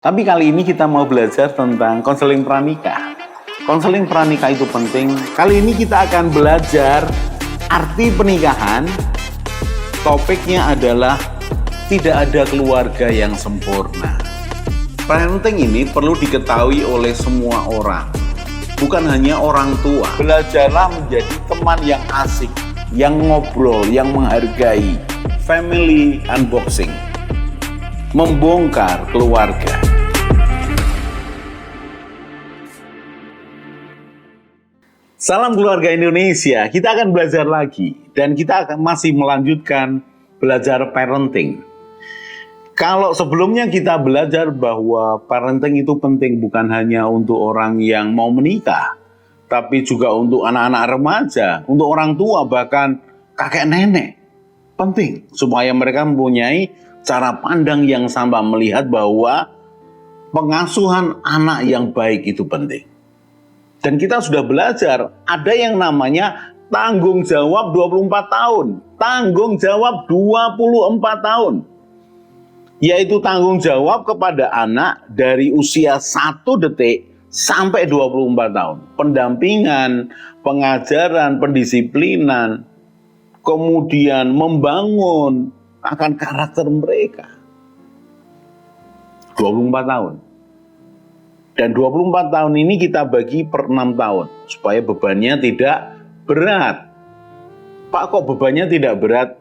Tapi kali ini kita mau belajar tentang konseling pranikah. Konseling pranikah itu penting. Kali ini kita akan belajar arti pernikahan. Topiknya adalah tidak ada keluarga yang sempurna. Parenting ini perlu diketahui oleh semua orang, bukan hanya orang tua. Belajarlah menjadi teman yang asik, yang ngobrol, yang menghargai. Family unboxing, membongkar keluarga. Salam keluarga Indonesia, kita akan belajar lagi dan kita akan masih melanjutkan belajar parenting. Kalau sebelumnya kita belajar bahwa parenting itu penting bukan hanya untuk orang yang mau menikah, tapi juga untuk anak-anak remaja, untuk orang tua, bahkan kakek nenek. Penting supaya mereka mempunyai cara pandang yang sama, melihat bahwa pengasuhan anak yang baik itu penting. Dan kita sudah belajar, ada yang namanya tanggung jawab 24 tahun. Tanggung jawab 24 tahun. Yaitu tanggung jawab kepada anak dari usia 1 detik sampai 24 tahun. Pendampingan, pengajaran, pendisiplinan, kemudian membangun akan karakter mereka. 24 tahun. Dan 24 tahun ini kita bagi per 6 tahun. Supaya bebannya tidak berat. Pak, kok bebannya tidak berat?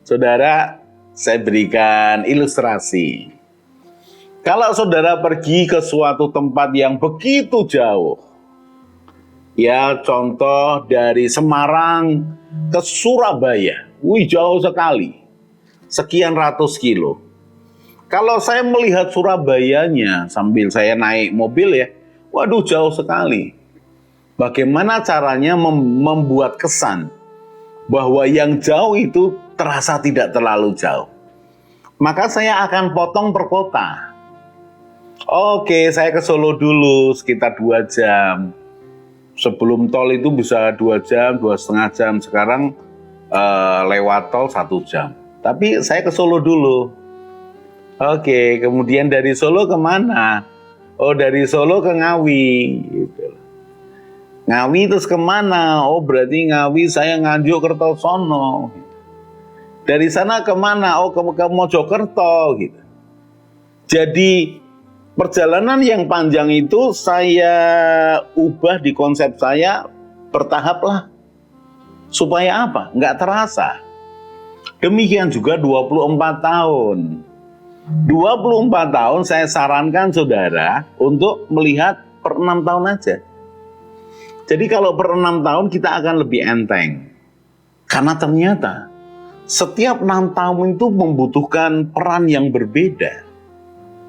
Saudara, saya berikan ilustrasi. Kalau saudara pergi ke suatu tempat yang begitu jauh. Ya, contoh dari Semarang ke Surabaya. Wih, jauh sekali. Sekian ratus kilo. Kalau saya melihat Surabayanya sambil saya naik mobil ya, waduh jauh sekali. Bagaimana caranya membuat kesan bahwa yang jauh itu terasa tidak terlalu jauh? Maka saya akan potong per kota. Oke, saya ke Solo dulu sekitar 2 jam. Sebelum tol itu bisa 2 jam, 2,5 jam. Sekarang lewat tol 1 jam. Tapi saya ke Solo dulu. Oke, kemudian dari Solo kemana? Oh, dari Solo ke Ngawi. Gitu. Ngawi terus kemana? Oh, berarti Ngawi saya Nganjuk Kertosono. Dari sana kemana? Oh, ke Mojokerto. Gitu. Jadi perjalanan yang panjang itu saya ubah di konsep saya bertahap lah. Supaya apa? Nggak terasa. Demikian juga 24 tahun. 24 tahun saya sarankan saudara untuk melihat per 6 tahun aja. Jadi kalau per 6 tahun kita akan lebih enteng. Karena ternyata setiap 6 tahun itu membutuhkan peran yang berbeda.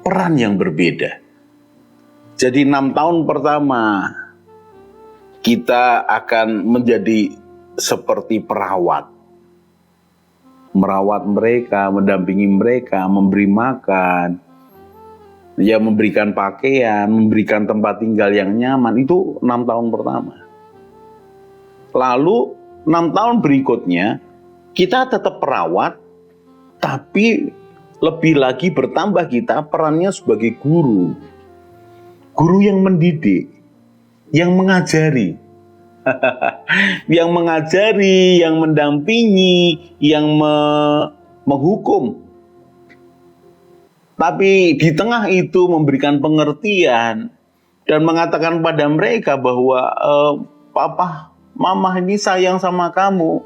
Peran yang berbeda. Jadi 6 tahun pertama kita akan menjadi seperti perawat. Merawat mereka, mendampingi mereka, memberi makan, ya memberikan pakaian, memberikan tempat tinggal yang nyaman. Itu 6 tahun pertama. Lalu 6 tahun berikutnya kita tetap perawat, tapi lebih lagi bertambah kita perannya sebagai guru. Guru yang mendidik, yang mengajari. Yang mengajari, yang mendampingi, yang menghukum. Tapi di tengah itu memberikan pengertian dan mengatakan pada mereka bahwa papa, mama ini sayang sama kamu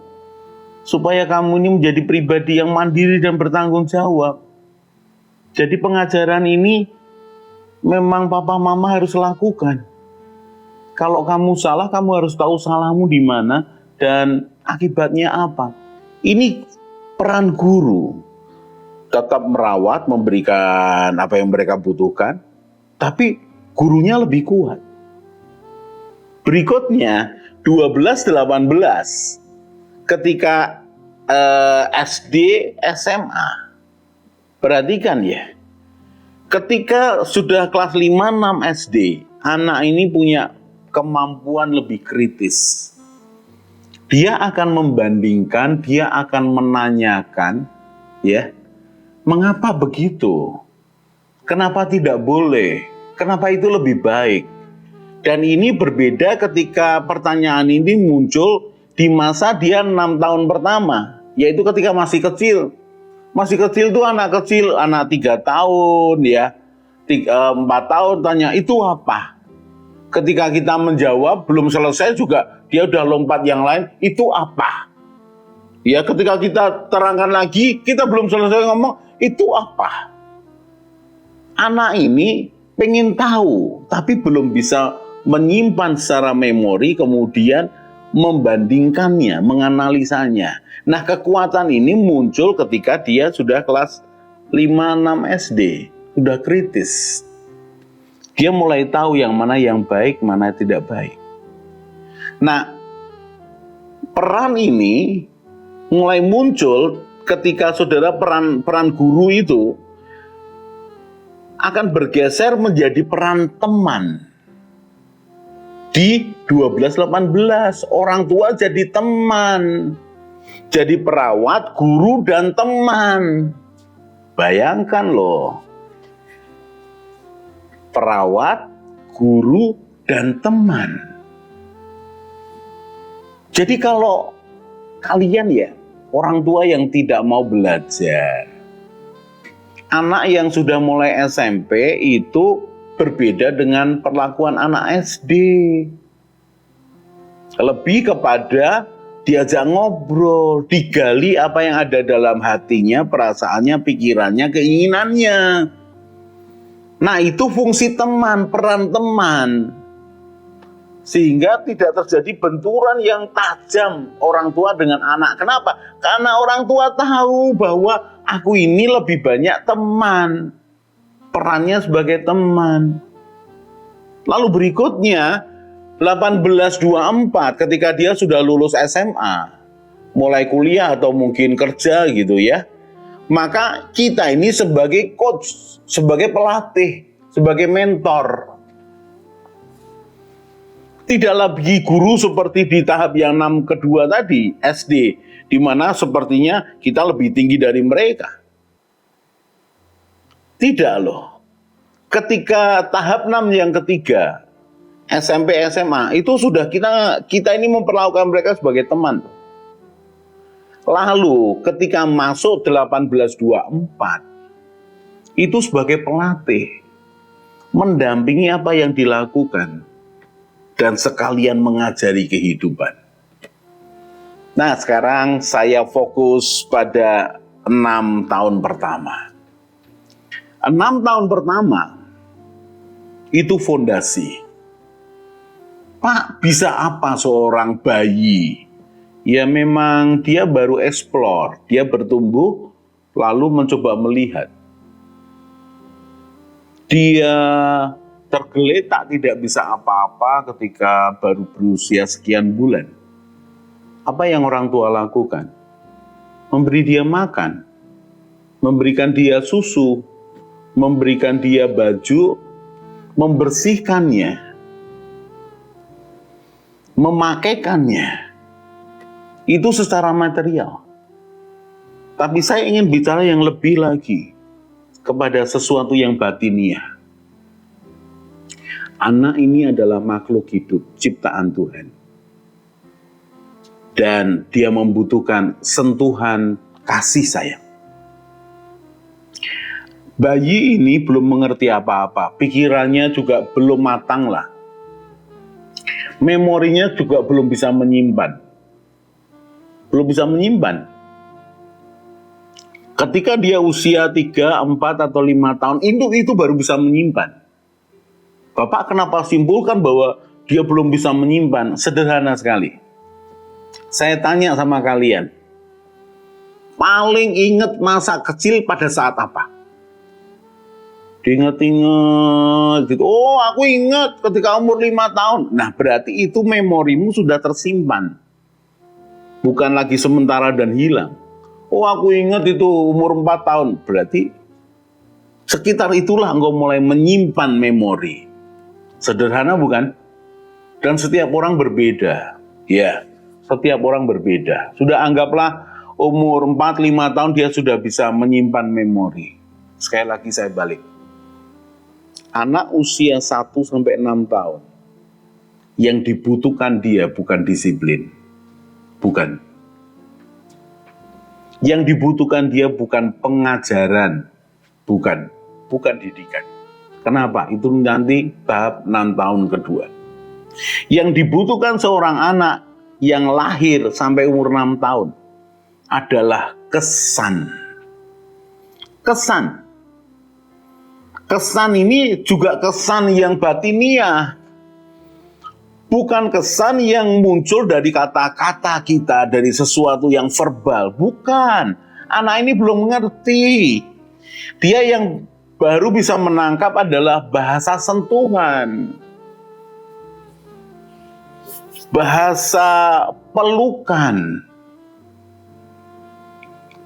supaya kamu ini menjadi pribadi yang mandiri dan bertanggung jawab. Jadi pengajaran ini memang papa mama harus lakukan. Kalau kamu salah, kamu harus tahu salahmu di mana dan akibatnya apa. Ini peran guru. Tetap merawat, memberikan apa yang mereka butuhkan, tapi gurunya lebih kuat. Berikutnya, 12-18. Ketika SD, SMA. Perhatikan ya. Ketika sudah kelas 5-6 SD, anak ini punya kemampuan lebih kritis. Dia akan membandingkan, dia akan menanyakan, ya, mengapa begitu? Kenapa tidak boleh? Kenapa itu lebih baik? Dan ini berbeda ketika pertanyaan ini muncul di masa dia 6 tahun pertama, yaitu ketika masih kecil. Masih kecil tuh anak kecil, anak 3 tahun ya, 4 tahun tanya itu apa? Ketika kita menjawab belum selesai juga dia udah lompat yang lain, itu apa? Ya ketika kita terangkan lagi, kita belum selesai ngomong, itu apa? Anak ini pengen tahu, tapi belum bisa menyimpan secara memori, kemudian membandingkannya, menganalisanya. Nah, kekuatan ini muncul ketika dia sudah kelas 5-6 SD, sudah kritis. Dia mulai tahu yang mana yang baik, mana tidak baik. Nah, peran ini mulai muncul ketika saudara peran guru itu akan bergeser menjadi peran teman. Di 12-18, orang tua jadi teman. Jadi perawat, guru, dan teman. Bayangkan loh. Perawat, guru, dan teman. Jadi kalau kalian ya, orang tua yang tidak mau belajar, anak yang sudah mulai SMP itu berbeda dengan perlakuan anak SD. Lebih kepada diajak ngobrol, digali apa yang ada dalam hatinya, perasaannya, pikirannya, keinginannya. Nah, itu fungsi teman, peran teman. Sehingga tidak terjadi benturan yang tajam orang tua dengan anak. Kenapa? Karena orang tua tahu bahwa aku ini lebih banyak teman. Perannya sebagai teman. Lalu berikutnya 1824 ketika dia sudah lulus SMA, mulai kuliah atau mungkin kerja gitu ya. Maka kita ini sebagai coach, sebagai pelatih, sebagai mentor. Tidak lagi guru seperti di tahap yang 6 kedua tadi, SD, di mana sepertinya kita lebih tinggi dari mereka. Tidak loh. Ketika tahap 6 yang ketiga, SMP, SMA, itu sudah kita ini memperlakukan mereka sebagai teman. Lalu ketika masuk 1824, itu sebagai pelatih, mendampingi apa yang dilakukan, dan sekalian mengajari kehidupan. Nah, sekarang saya fokus pada 6 tahun pertama. 6 tahun pertama, itu fondasi. Pak, bisa apa seorang bayi? Ya memang dia baru eksplor, dia bertumbuh lalu mencoba melihat. Dia tergeletak tidak bisa apa-apa ketika baru berusia sekian bulan. Apa yang orang tua lakukan? Memberi dia makan, memberikan dia susu, memberikan dia baju, membersihkannya, memakaikannya. Itu secara material. Tapi saya ingin bicara yang lebih lagi kepada sesuatu yang batiniah. Anak ini adalah makhluk hidup, ciptaan Tuhan. Dan dia membutuhkan sentuhan kasih sayang. Bayi ini belum mengerti apa-apa, pikirannya juga belum matang lah. Memorinya juga belum bisa menyimpan. Ketika dia usia 3, 4, atau 5 tahun, itu baru bisa menyimpan. Bapak kenapa simpulkan bahwa dia belum bisa menyimpan? Sederhana sekali. Saya tanya sama kalian, paling ingat masa kecil pada saat apa? Diingat-ingat gitu. Oh, aku ingat ketika umur 5 tahun. Nah, berarti itu memorimu sudah tersimpan. Bukan lagi sementara dan hilang. Oh, aku ingat itu umur 4 tahun. Berarti sekitar itulah engkau mulai menyimpan memori. Sederhana bukan? Dan setiap orang berbeda. Ya, setiap orang berbeda. Sudah anggaplah umur 4-5 tahun dia sudah bisa menyimpan memori. Sekali lagi saya balik. Anak usia 1-6 tahun, yang dibutuhkan dia bukan disiplin. Bukan. Yang dibutuhkan dia bukan pengajaran. Bukan. Bukan didikan. Kenapa? Itu nanti tahap 6 tahun kedua. Yang dibutuhkan seorang anak yang lahir sampai umur 6 tahun adalah kesan. Kesan. Kesan ini juga kesan yang batiniah. Bukan kesan yang muncul dari kata-kata kita, dari sesuatu yang verbal. Bukan. Anak ini belum mengerti. Dia yang baru bisa menangkap adalah bahasa sentuhan. Bahasa pelukan.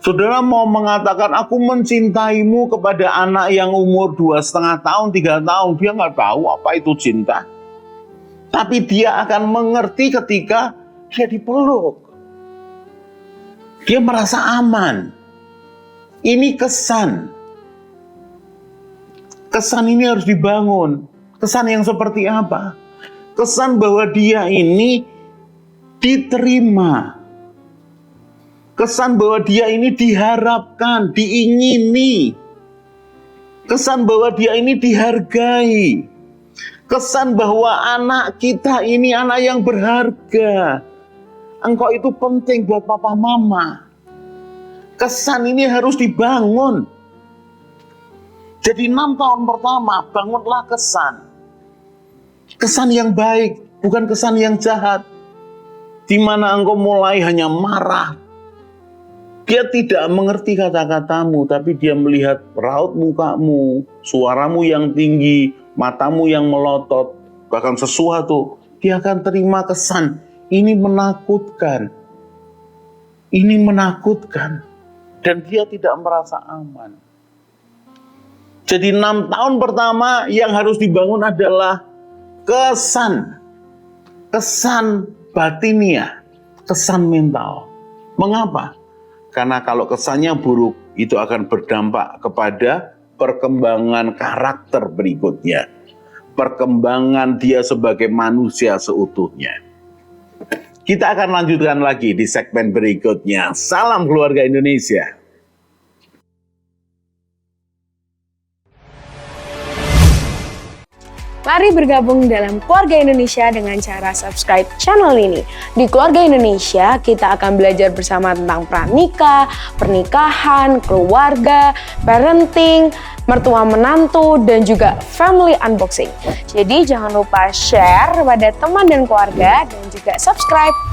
Saudara mau mengatakan aku mencintaimu kepada anak yang umur 2,5 tahun, 3 tahun. Dia nggak tahu apa itu cinta. Tapi dia akan mengerti ketika dia dipeluk. Dia merasa aman. Ini kesan. Kesan ini harus dibangun. Kesan yang seperti apa? Kesan bahwa dia ini diterima. Kesan bahwa dia ini diharapkan, diingini. Kesan bahwa dia ini dihargai. Kesan bahwa anak kita ini anak yang berharga. Engkau itu penting buat papa mama. Kesan ini harus dibangun. Jadi 6 tahun pertama, bangunlah kesan. Kesan yang baik, bukan kesan yang jahat. Di mana engkau mulai hanya marah. Dia tidak mengerti kata-katamu, tapi dia melihat raut mukamu, suaramu yang tinggi, matamu yang melotot, bahkan sesuatu. Dia akan terima kesan. Ini menakutkan. Ini menakutkan. Dan dia tidak merasa aman. Jadi 6 tahun pertama yang harus dibangun adalah kesan. Kesan batiniah. Kesan mental. Mengapa? Karena kalau kesannya buruk, itu akan berdampak kepada perkembangan karakter berikutnya. Perkembangan dia sebagai manusia seutuhnya. Kita akan lanjutkan lagi di segmen berikutnya. Salam keluarga Indonesia. Mari bergabung dalam Keluarga Indonesia dengan cara subscribe channel ini. Di Keluarga Indonesia, kita akan belajar bersama tentang pranikah, pernikahan, keluarga, parenting, mertua menantu, dan juga family unboxing. Jadi jangan lupa share pada teman dan keluarga dan juga subscribe.